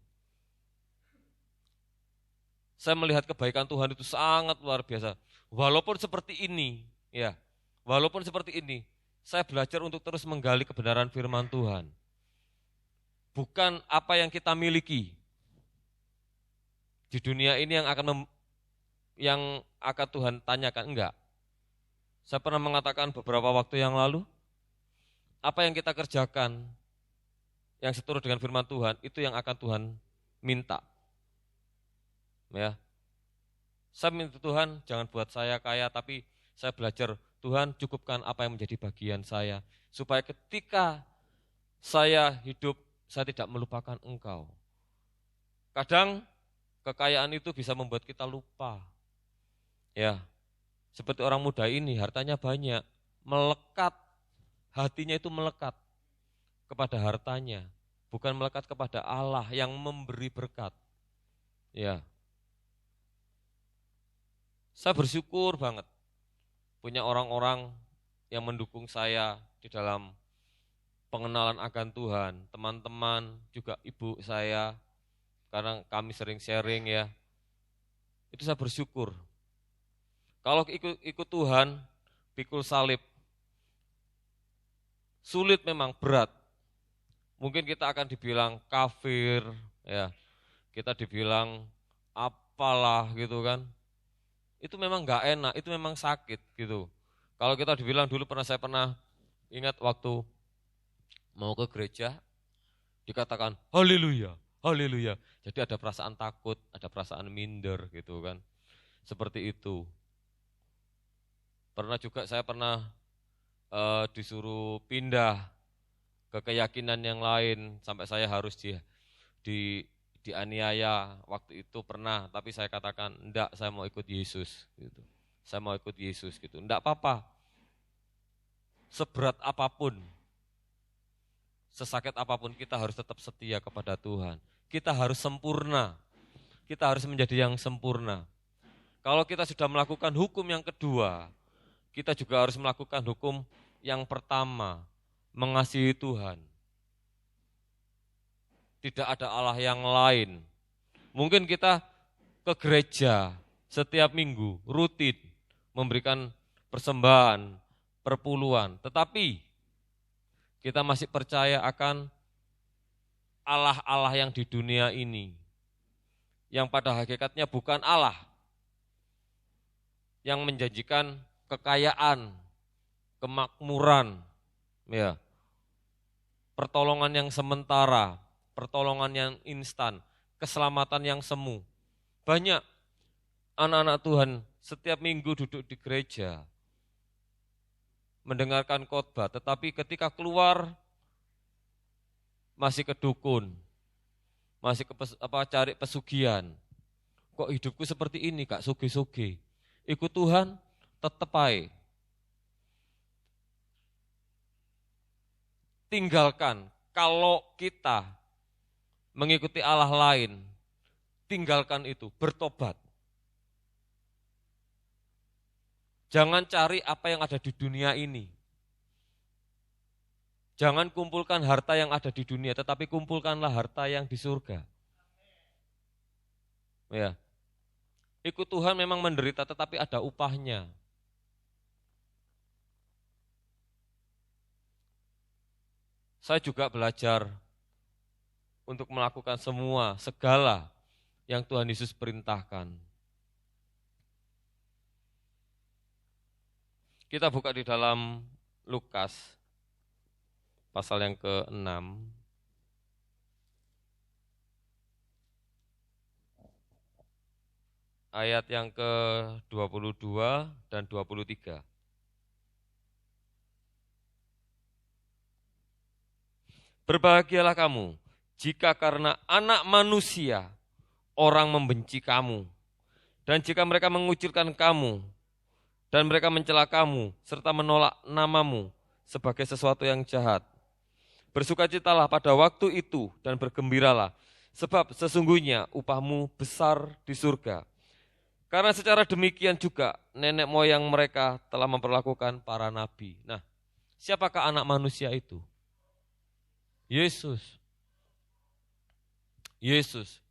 Saya melihat kebaikan Tuhan itu sangat luar biasa. Walaupun seperti ini, ya, walaupun seperti ini, saya belajar untuk terus menggali kebenaran firman Tuhan. Bukan apa yang kita miliki di dunia ini yang akan Tuhan tanyakan, enggak. Saya pernah mengatakan beberapa waktu yang lalu, apa yang kita kerjakan yang seturut dengan firman Tuhan, itu yang akan Tuhan minta. Ya. Saya minta Tuhan, jangan buat saya kaya, tapi saya belajar, Tuhan cukupkan apa yang menjadi bagian saya. Supaya ketika saya hidup, saya tidak melupakan engkau. Kadang kekayaan itu bisa membuat kita lupa. Ya, seperti orang muda ini, hartanya banyak, melekat, hatinya itu melekat kepada hartanya, bukan melekat kepada Allah yang memberi berkat. Ya, saya bersyukur banget punya orang-orang yang mendukung saya di dalam pengenalan akan Tuhan, teman-teman, juga ibu saya, karena kami sering sharing ya, itu saya bersyukur. Kalau ikut Tuhan, pikul salib, sulit memang, berat. Mungkin kita akan dibilang kafir, ya, kita dibilang apalah gitu kan. Itu memang enggak enak, itu memang sakit gitu. Kalau kita dibilang dulu saya pernah ingat waktu mau ke gereja, dikatakan haleluya, haleluya. Jadi ada perasaan takut, ada perasaan minder gitu kan. Seperti itu. Saya pernah disuruh pindah ke keyakinan yang lain sampai saya harus dianiaya waktu itu pernah, tapi saya katakan enggak, saya mau ikut Yesus gitu. Saya mau ikut Yesus gitu. Enggak apa-apa. Seberat apapun, sesakit apapun, kita harus tetap setia kepada Tuhan. Kita harus sempurna. Kita harus menjadi yang sempurna. Kalau kita sudah melakukan hukum yang kedua, kita juga harus melakukan hukum yang pertama, mengasihi Tuhan. Tidak ada Allah yang lain. Mungkin kita ke gereja setiap minggu, rutin, memberikan persembahan, perpuluhan. Tetapi kita masih percaya akan Allah-Allah yang di dunia ini, yang pada hakikatnya bukan Allah, yang menjanjikan kekayaan, kemakmuran, ya, pertolongan yang sementara, pertolongan yang instan, keselamatan yang semu. Banyak anak-anak Tuhan setiap minggu duduk di gereja, mendengarkan khotbah, tetapi ketika keluar masih ke dukun, masih cari pesugihan. Kok hidupku seperti ini, Kak, suge-suge. Ikut Tuhan, tetep aja. Tinggalkan, kalau kita mengikuti Allah lain, tinggalkan itu, bertobat. Jangan cari apa yang ada di dunia ini. Jangan kumpulkan harta yang ada di dunia, tetapi kumpulkanlah harta yang di surga. Ya. Ikut Tuhan memang menderita, tetapi ada upahnya. Saya juga belajar untuk melakukan segala yang Tuhan Yesus perintahkan. Kita buka di dalam Lukas, pasal yang ke-6. Ayat yang ke-22 dan 23. Berbahagialah kamu, jika karena anak manusia orang membenci kamu, dan jika mereka mengucilkan kamu, dan mereka mencela kamu, serta menolak namamu sebagai sesuatu yang jahat. Bersukacitalah pada waktu itu dan bergembiralah, sebab sesungguhnya upahmu besar di surga. Karena secara demikian juga nenek moyang mereka telah memperlakukan para nabi. Nah, siapakah anak manusia itu? Yesus. Yesus.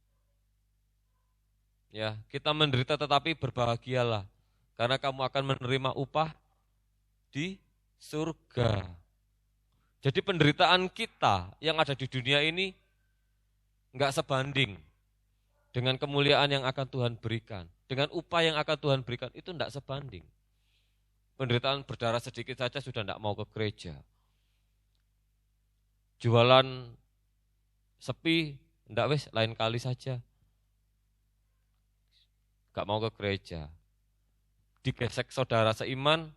Ya, kita menderita tetapi berbahagialah, karena kamu akan menerima upah di surga. Jadi penderitaan kita yang ada di dunia ini enggak sebanding dengan kemuliaan yang akan Tuhan berikan. Dengan upah yang akan Tuhan berikan, itu enggak sebanding. Penderitaan berdarah sedikit saja sudah enggak mau ke gereja. Jualan sepi, enggak wes, lain kali saja. Enggak mau ke gereja. Digesek saudara seiman,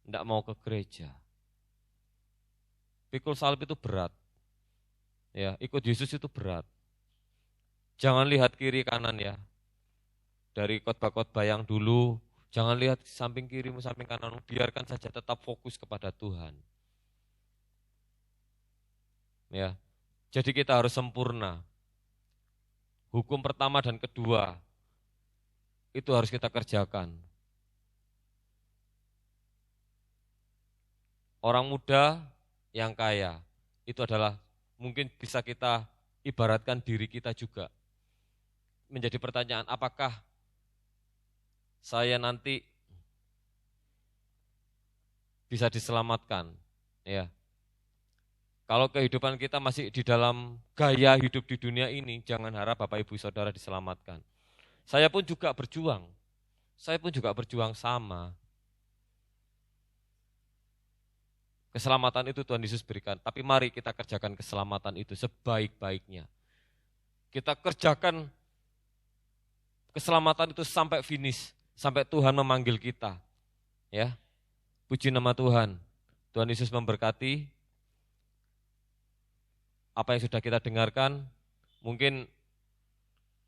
enggak mau ke gereja. Pikul salib itu berat. Ya, ikut Yesus itu berat. Jangan lihat kiri kanan ya. Dari khotbah-khotbah yang dulu, jangan lihat samping kirimu, samping kananmu, biarkan saja tetap fokus kepada Tuhan. Ya. Jadi kita harus sempurna. Hukum pertama dan kedua itu harus kita kerjakan. Orang muda yang kaya itu adalah mungkin bisa kita ibaratkan diri kita juga. Menjadi pertanyaan, apakah saya nanti bisa diselamatkan? Ya. Kalau kehidupan kita masih di dalam gaya hidup di dunia ini, jangan harap Bapak Ibu Saudara diselamatkan. Saya pun juga berjuang. Saya pun juga berjuang sama. Keselamatan itu Tuhan Yesus berikan, tapi mari kita kerjakan keselamatan itu sebaik-baiknya. Kita kerjakan keselamatan itu sampai finish, sampai Tuhan memanggil kita. Ya. Puji nama Tuhan. Tuhan Yesus memberkati. Apa yang sudah kita dengarkan mungkin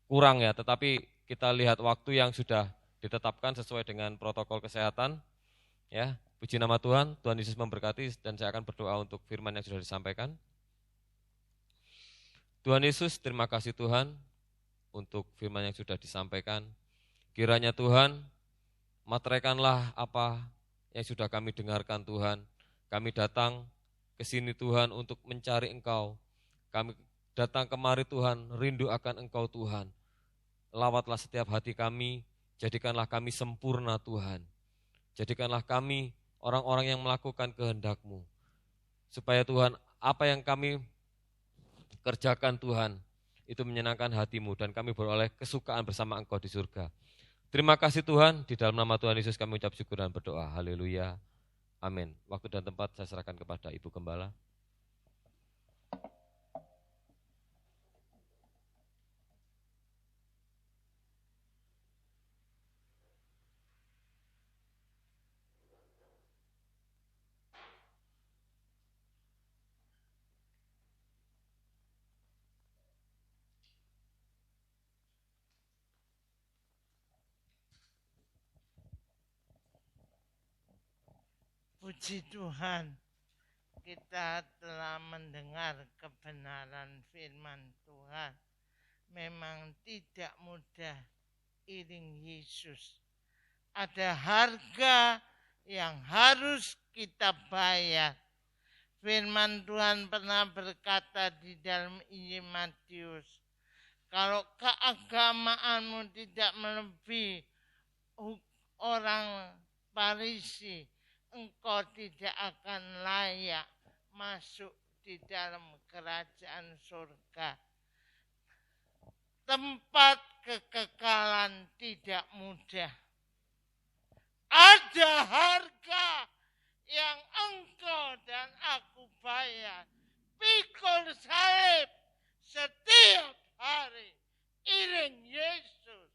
kurang ya, tetapi kita lihat waktu yang sudah ditetapkan sesuai dengan protokol kesehatan. Ya, puji nama Tuhan, Tuhan Yesus memberkati dan saya akan berdoa untuk firman yang sudah disampaikan. Tuhan Yesus, terima kasih Tuhan untuk firman yang sudah disampaikan. Kiranya Tuhan, materaikanlah apa yang sudah kami dengarkan Tuhan. Kami datang ke sini Tuhan untuk mencari Engkau. Kami datang kemari Tuhan, rindu akan Engkau Tuhan. Lawatlah setiap hati kami, jadikanlah kami sempurna Tuhan. Jadikanlah kami orang-orang yang melakukan kehendak-Mu. Supaya Tuhan, apa yang kami kerjakan Tuhan, itu menyenangkan hati-Mu dan kami beroleh kesukaan bersama Engkau di surga. Terima kasih Tuhan, di dalam nama Tuhan Yesus kami ucap syukur dan berdoa. Haleluya. Amin. Waktu dan tempat saya serahkan kepada Ibu Gembala. Puji Tuhan, kita telah mendengar kebenaran firman Tuhan. Memang tidak mudah iring Yesus. Ada harga yang harus kita bayar. Firman Tuhan pernah berkata di dalam Injil Matius, kalau keagamaanmu tidak melebihi orang Farisi, engkau tidak akan layak masuk di dalam kerajaan surga. Tempat kekekalan tidak mudah. Ada harga yang engkau dan aku bayar. Pikul salib setiap hari. Iring Yesus,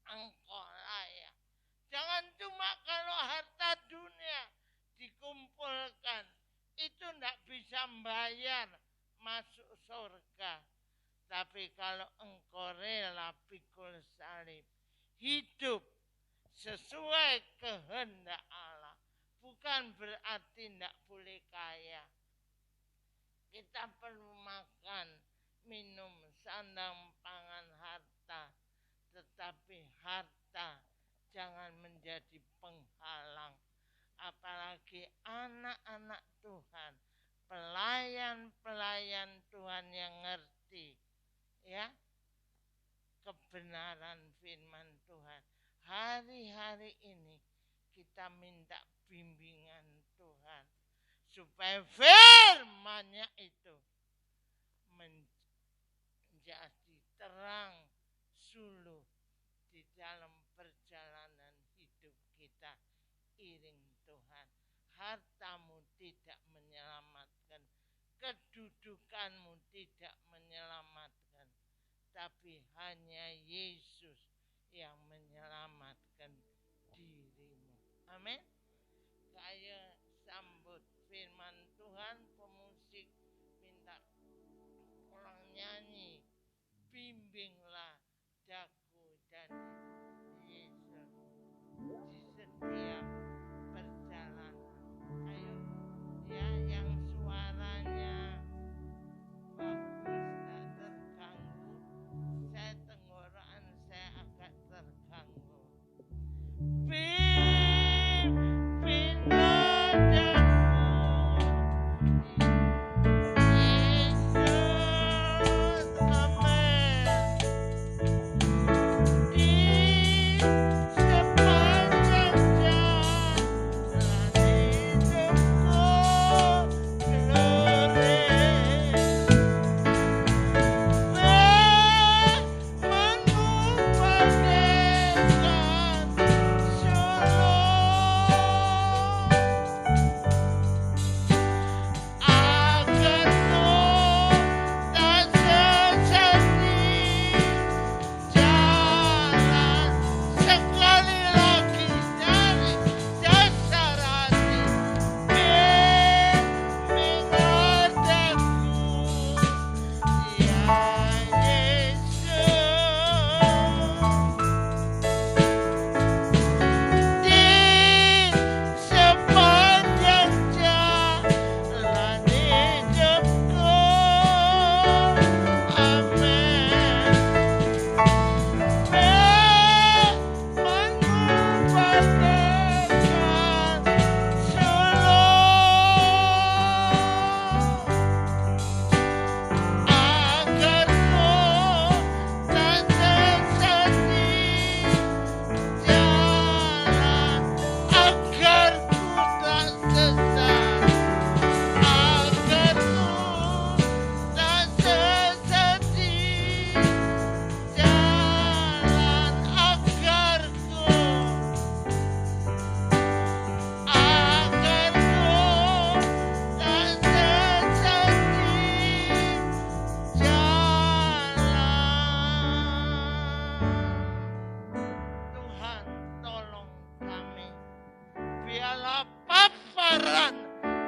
engkau layak. Jangan cuma kalau harta dunia dikumpulkan, itu tidak bisa membayar masuk surga. Tapi kalau engkau rela pikul salib, hidup sesuai kehendak Allah, bukan berarti tidak boleh kaya. Kita perlu makan, minum, sandang, pangan, harta. Tetapi harta jangan menjadi penghalang. Apalagi anak-anak Tuhan, pelayan-pelayan Tuhan yang ngerti ya kebenaran firman Tuhan. Hari-hari ini kita minta bimbingan Tuhan supaya firman-Nya itu menjadi terang suluh di dalam perjalanan hidup kita. Iring Tuhan, hartamu tidak menyelamatkan, kedudukanmu tidak menyelamatkan, tapi hanya Yesus yang menyelamatkan dirimu. Amin. Kaya sambut firman Tuhan, pemusik.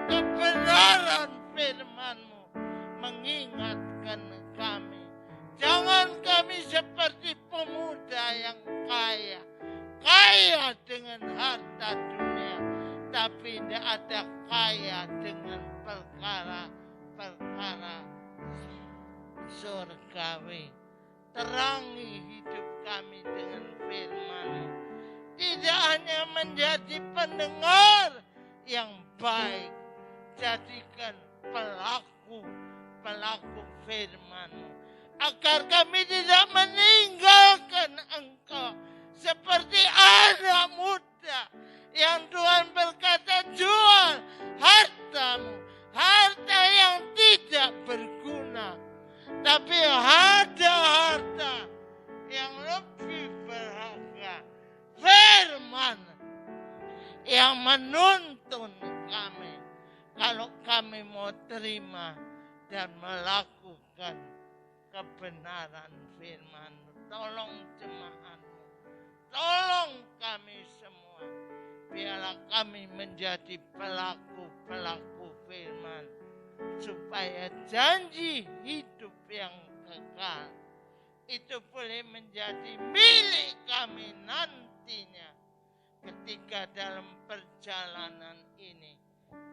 kebenaran firman-Mu mengingatkan kami. Jangan kami seperti pemuda yang kaya dengan harta dunia, tapi tidak ada kaya dengan perkara-perkara surgawi. Terangi hidup kami dengan firman-Mu. Tidak hanya menjadi pendengar yang baik, jadikan pelaku firman-Mu, agar kami tidak meninggalkan Engkau seperti anak muda yang Tuhan berkata, jual hartamu, harta yang tidak berguna, tapi ada harta yang lebih berharga, firman yang menuntun kami. Kalau kami mau terima dan melakukan kebenaran firman-Mu, tolong jemaat-Mu, tolong kami semua, biarlah kami menjadi pelaku firman, supaya janji hidup yang kekal itu boleh menjadi milik kami nantinya. Ketika dalam perjalanan ini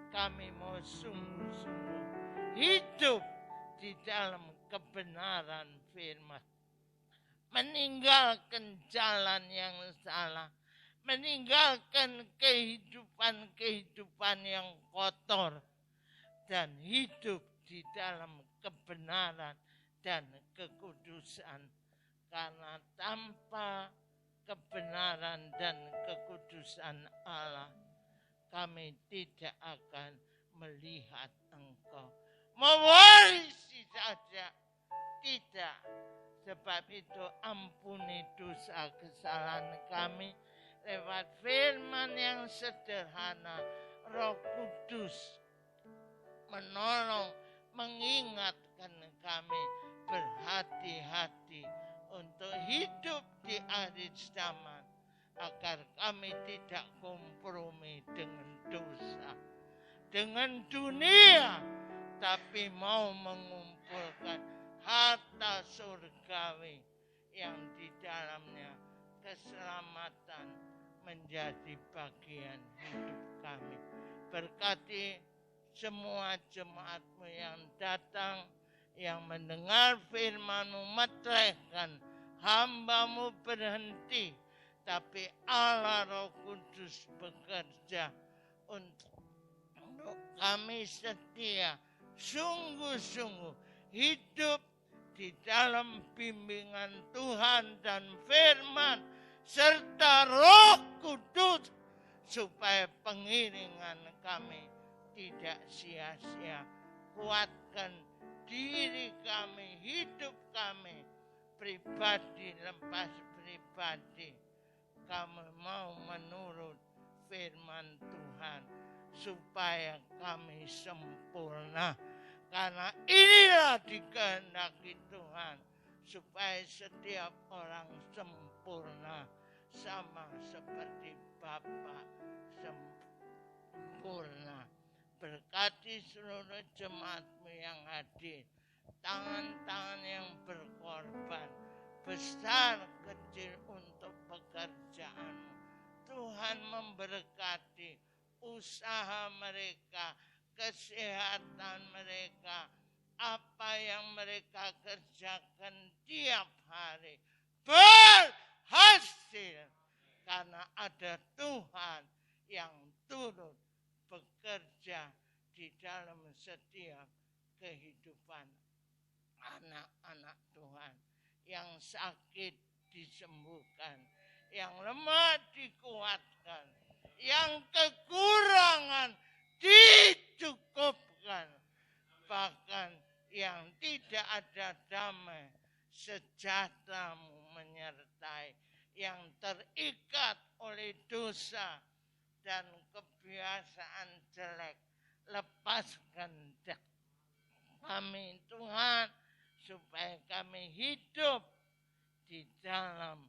kami mau sungguh-sungguh hidup di dalam kebenaran firman, meninggalkan jalan yang salah, meninggalkan kehidupan yang kotor, dan hidup di dalam kebenaran dan kekudusan. Karena tanpa kebenaran dan kekudusan Allah, kami tidak akan melihat Engkau. Mewarisi saja tidak. Sebab itu ampuni dosa kesalahan kami lewat firman yang sederhana. Roh Kudus menolong, mengingatkan kami berhati-hati untuk hidup di akhir zaman, agar kami tidak kompromi dengan dosa, dengan dunia, tapi mau mengumpulkan harta surgawi yang di dalamnya keselamatan menjadi bagian hidup kami. Berkati semua jemaat-Mu yang datang, yang mendengar firman-Mu, meteraikan hamba-Mu berhenti, tapi Allah Roh Kudus bekerja untuk kami setia, sungguh-sungguh hidup di dalam bimbingan Tuhan dan firman serta Roh Kudus, supaya pengiringan kami tidak sia-sia. Kuatkan diri kami, hidup kami, pribadi lepas pribadi. Kami mau menurut firman Tuhan, supaya kami sempurna. Karena inilah dikehendaki Tuhan, supaya setiap orang sempurna, sama seperti Bapa sempurna. Berkati seluruh jemaat-Mu yang hadir, tangan-tangan yang berkorban, besar kecil untuk pekerjaan-Mu. Tuhan memberkati usaha mereka, kesehatan mereka, apa yang mereka kerjakan tiap hari berhasil, karena ada Tuhan yang turut bekerja di dalam setiap kehidupan anak-anak Tuhan. Yang sakit disembuhkan, yang lemah dikuatkan, yang kekurangan dicukupkan, bahkan yang tidak ada damai sejahtera-Mu menyertai, yang terikat oleh dosa dan kebiasaan jelek, lepaskan kami Tuhan, supaya kami hidup di dalam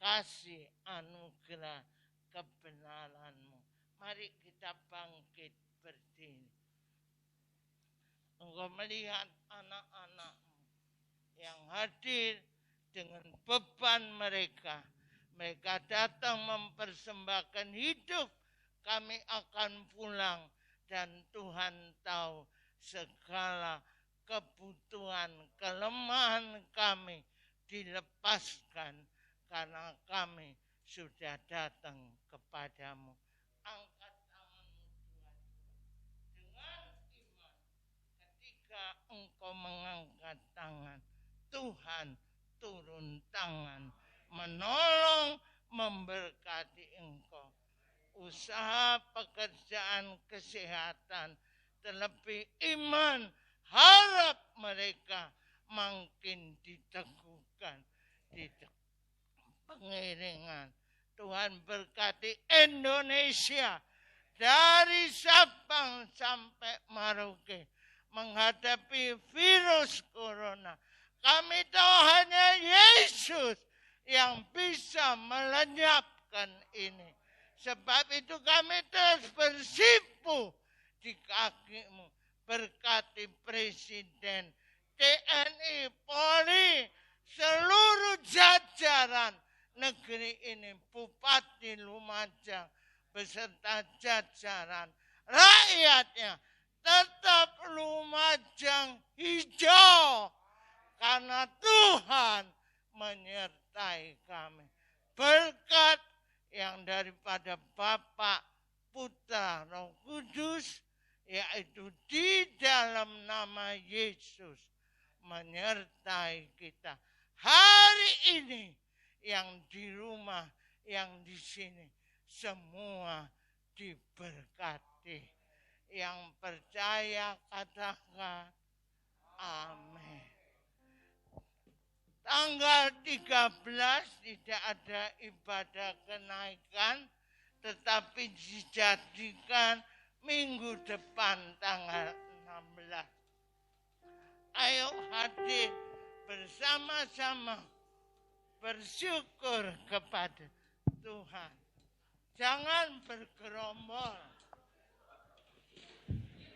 kasih anugerah kebenaran-Mu. Mari kita bangkit berdiri. Engkau melihat anak-anakmu yang hadir dengan beban mereka. Mereka datang mempersembahkan hidup. Kami akan pulang dan Tuhan tahu segala kebutuhan, kelemahan kami dilepaskan karena kami sudah datang kepadamu. Angkat tanganmu Tuhan. Dengan iman, ketika engkau mengangkat tangan, Tuhan turun tangan, menolong, memberkati engkau. Usaha, pekerjaan, kesehatan, terlebih iman, harap mereka makin diteguhkan, pengiringan. Tuhan berkati Indonesia dari Sabang sampai Merauke menghadapi virus corona. Kami tahu hanya Yesus yang bisa melenyapkan ini. Sebab itu kami terus bersimpu di kaki-Mu. Berkati Presiden, TNI, Polri, seluruh jajaran negeri ini, Bupati Lumajang beserta jajaran rakyatnya, tetap Lumajang hijau karena Tuhan menyertai kami. Berkat yang daripada Bapa, Putra, Roh Kudus, yaitu di dalam nama Yesus menyertai kita. Hari ini yang di rumah, yang di sini, semua diberkati. Yang percaya katakan amin. Tanggal 13 tidak ada ibadah kenaikan, tetapi dijadikan minggu depan tanggal 16. Ayo hadir bersama-sama bersyukur kepada Tuhan. Jangan bergerombol.